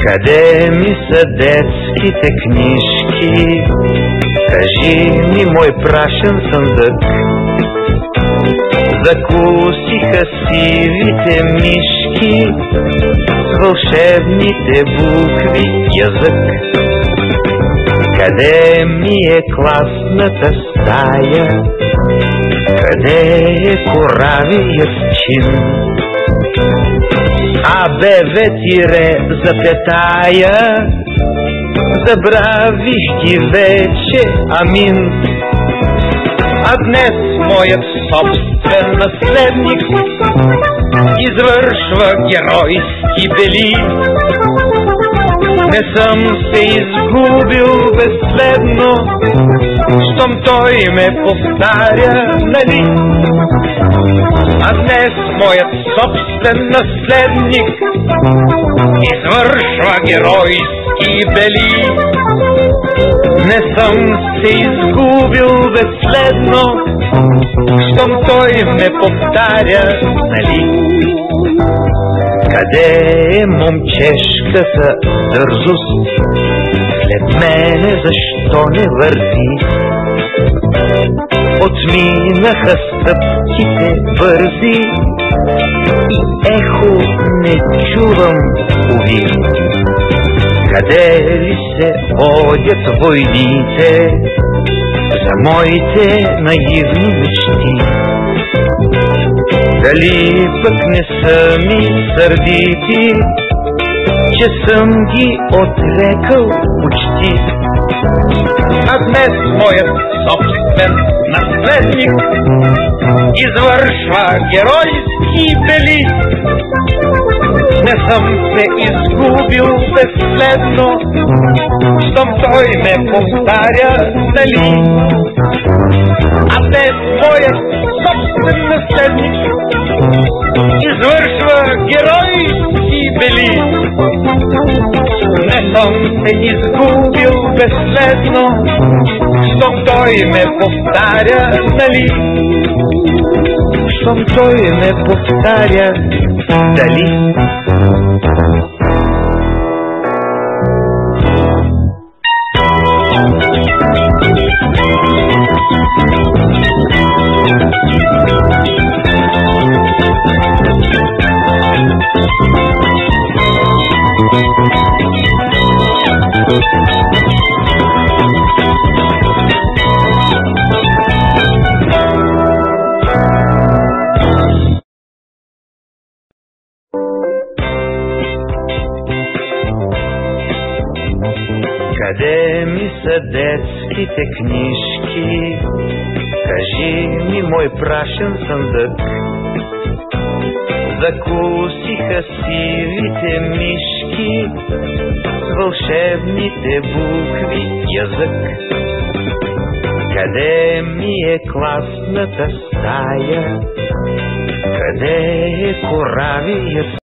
Къде ми са детските книжки? Кажи ми, мой прашен съндък. Закусиха сивите мишки с вълшебните букви язък. Къде ми е класната стая? Къде е коравият чин? АБВ запетая, забравих ги вече, амин. А днес моят собствен наследник извършва геройски дели. Не съм се изгубил безследно, щом той ме повтаря, нали? А днес моят собствен наследник извършва геройски дели. Не съм се изгубил безследно, щом той ме повтаря, нали? Къде е момчешката дързост? След мене защо не върви? Отминаха стъпките бързи и ехо не чувам, уви. Къде ли се водят войните за моите наивни мечти? Дали пък не са ми сърдити, че съм ги отрекал почти? А днес моят собствен наследник извършва геройски дели. Не съм се изгубил безследно, щом той ме повтаря, нали? А днес моят собствен наследник извършва геройски дели. Не съм се изгубил безследно, щом той ме повтаря, нали? Щом той ме повтаря, дали? Къде ми са детските книжки? Кажи ми, мой прашен съндък. Закусиха сивите мишки с вълшебните букви язък. Къде ми е класната стая? Къде е коравият